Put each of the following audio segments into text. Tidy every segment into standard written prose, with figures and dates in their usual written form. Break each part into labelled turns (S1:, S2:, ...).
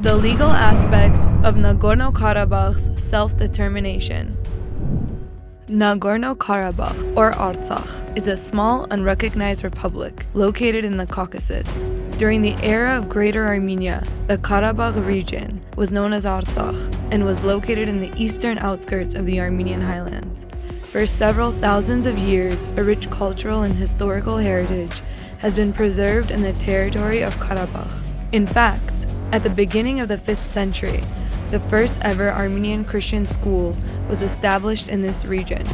S1: The legal aspects of Nagorno Karabakh's self-determination. Nagorno Karabakh, or Artsakh, is a small, unrecognized republic located in the Caucasus. During the era of Greater Armenia, the Karabakh region was known as Artsakh and was located in the eastern outskirts of the Armenian highlands. For several thousands of years, a rich cultural and historical heritage has been preserved in the territory of Karabakh. In fact, at the beginning of the 5th century, the first ever Armenian Christian school was established in this region.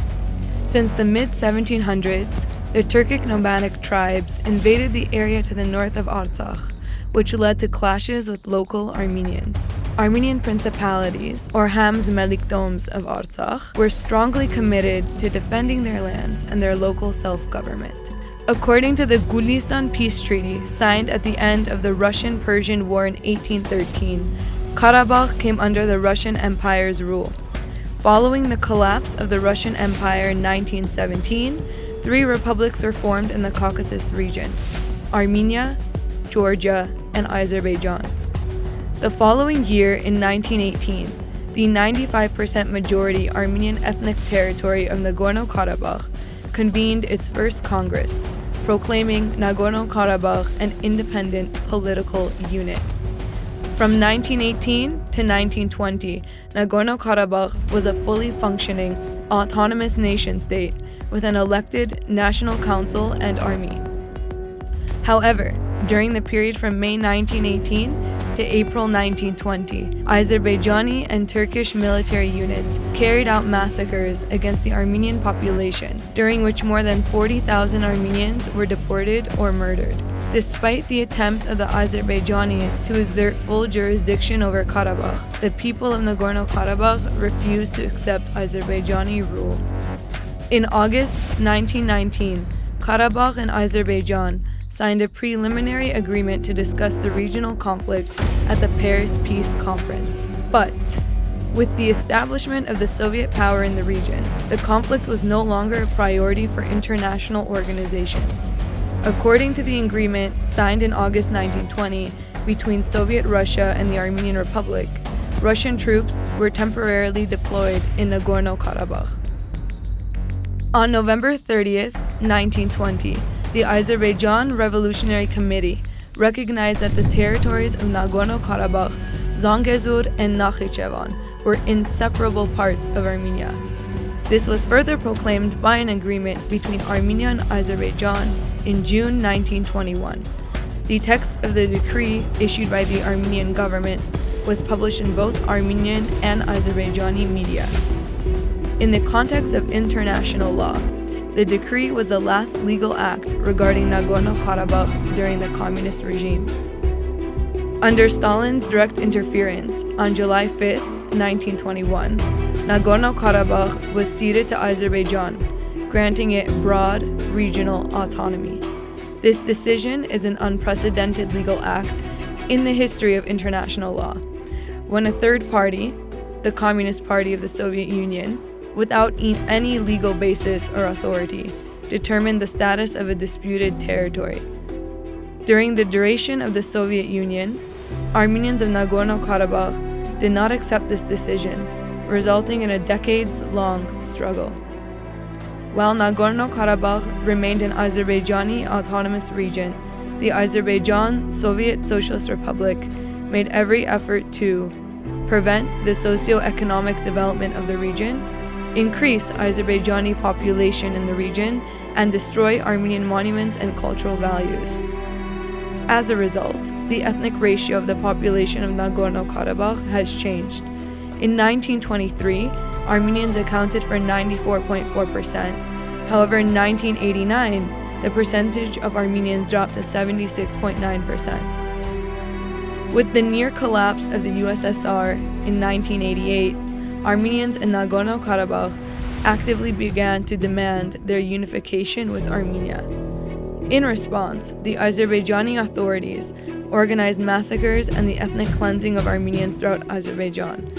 S1: Since the mid-1700s, the Turkic nomadic tribes invaded the area to the north of Artsakh, which led to clashes with local Armenians. Armenian principalities, or Hams Melikdoms of Artsakh, were strongly committed to defending their lands and their local self-government. According to the Gulistan Peace Treaty signed at the end of the Russian-Persian War in 1813, Karabakh came under the Russian Empire's rule. Following the collapse of the Russian Empire in 1917, 3 republics were formed in the Caucasus region: Armenia, Georgia, and Azerbaijan. The following year, in 1918, the 95% majority Armenian ethnic territory of Nagorno Karabakh convened its first Congress, proclaiming Nagorno Karabakh an independent political unit. From 1918 to 1920, Nagorno Karabakh was a fully functioning, autonomous nation-state with an elected national council and army. However, during the period from May 1918 to April 1920, Azerbaijani and Turkish military units carried out massacres against the Armenian population, during which more than 40,000 Armenians were deported or murdered. Despite the attempt of the Azerbaijanis to exert full jurisdiction over Karabakh, the people of Nagorno Karabakh refused to accept Azerbaijani rule. In August 1919, Karabakh and Azerbaijan signed a preliminary agreement to discuss the regional conflict at the Paris Peace Conference. But, with the establishment of the Soviet power in the region, the conflict was no longer a priority for international organizations. According to the agreement signed in August 1920 between Soviet Russia and the Armenian Republic, Russian troops were temporarily deployed in Nagorno Karabakh. On November 30th, 1920, the Azerbaijan Revolutionary Committee recognized that the territories of Nagorno Karabakh, Zangezur, and Nakhichevan were inseparable parts of Armenia. This was further proclaimed by an agreement between Armenia and Azerbaijan in June 1921. The text of the decree issued by the Armenian government was published in both Armenian and Azerbaijani media. In the context of international law, the decree was the last legal act regarding Nagorno Karabakh during the communist regime. Under Stalin's direct interference, on July 5, 1921, Nagorno Karabakh was ceded to Azerbaijan, granting it broad regional autonomy. This decision is an unprecedented legal act in the history of international law, when a third party, the Communist Party of the Soviet Union, without any legal basis or authority, determined the status of a disputed territory. During the duration of the Soviet Union, Armenians of Nagorno-Karabakh did not accept this decision, resulting in a decades-long struggle. While Nagorno-Karabakh remained an Azerbaijani autonomous region, the Azerbaijan Soviet Socialist Republic made every effort to prevent the socio-economic development of the region, increase Azerbaijani population in the region, and destroy Armenian monuments and cultural values. As a result, the ethnic ratio of the population of Nagorno-Karabakh has changed. In 1923, Armenians accounted for 94.4%. However, in 1989, the percentage of Armenians dropped to 76.9%. With the near collapse of the USSR in 1988, Armenians in Nagorno-Karabakh actively began to demand their unification with Armenia. In response, the Azerbaijani authorities organized massacres and the ethnic cleansing of Armenians throughout Azerbaijan,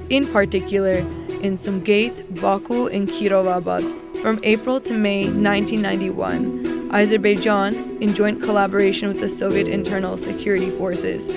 S1: in particular in Sumgait, Baku, and Kirovabad. From April to May 1991, Azerbaijan, in joint collaboration with the Soviet Internal Security Forces,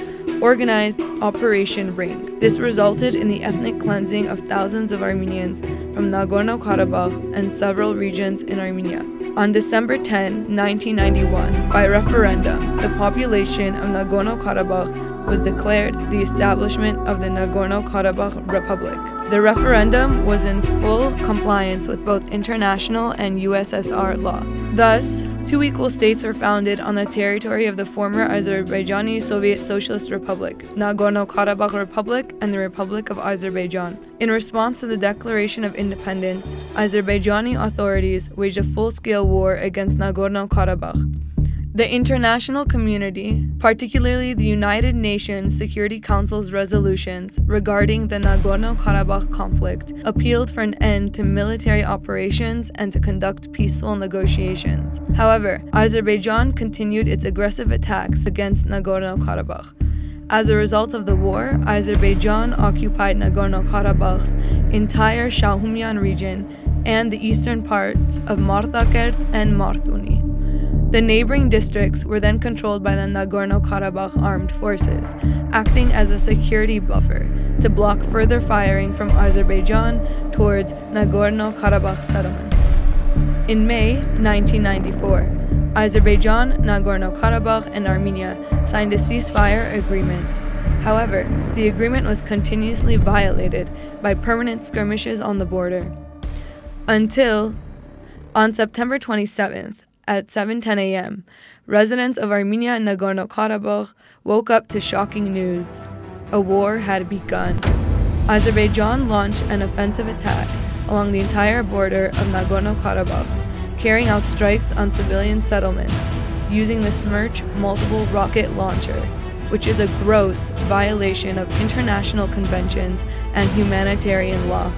S1: organized Operation Ring. This resulted in the ethnic cleansing of thousands of Armenians from Nagorno Karabakh and several regions in Armenia. On December 10, 1991, by referendum, the population of Nagorno Karabakh was declared the establishment of the Nagorno Karabakh Republic. The referendum was in full compliance with both international and USSR law. Thus, two equal states were founded on the territory of the former Azerbaijani Soviet Socialist Republic, Nagorno Karabakh Republic and the Republic of Azerbaijan. In response to the Declaration of Independence, Azerbaijani authorities waged a full-scale war against Nagorno Karabakh. The international community, particularly the United Nations Security Council's resolutions regarding the Nagorno-Karabakh conflict, appealed for an end to military operations and to conduct peaceful negotiations. However, Azerbaijan continued its aggressive attacks against Nagorno-Karabakh. As a result of the war, Azerbaijan occupied Nagorno-Karabakh's entire Shahumyan region and the eastern parts of Martakert and Martuni. The neighboring districts were then controlled by the Nagorno-Karabakh armed forces, acting as a security buffer to block further firing from Azerbaijan towards Nagorno-Karabakh settlements. In May 1994, Azerbaijan, Nagorno-Karabakh, and Armenia signed a ceasefire agreement. However, the agreement was continuously violated by permanent skirmishes on the border. Until, on September 27th, at 7:10 a.m., residents of Armenia and Nagorno-Karabakh woke up to shocking news. A war had begun. Azerbaijan launched an offensive attack along the entire border of Nagorno-Karabakh, carrying out strikes on civilian settlements using the Smerch multiple rocket launcher, which is a gross violation of international conventions and humanitarian law.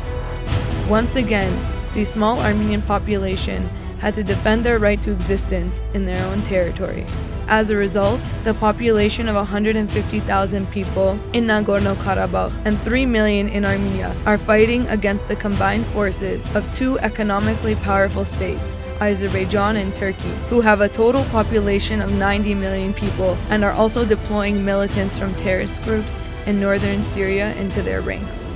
S1: Once again, the small Armenian population had to defend their right to existence in their own territory. As a result, the population of 150,000 people in Nagorno-Karabakh and 3 million in Armenia are fighting against the combined forces of two economically powerful states, Azerbaijan and Turkey, who have a total population of 90 million people and are also deploying militants from terrorist groups in northern Syria into their ranks.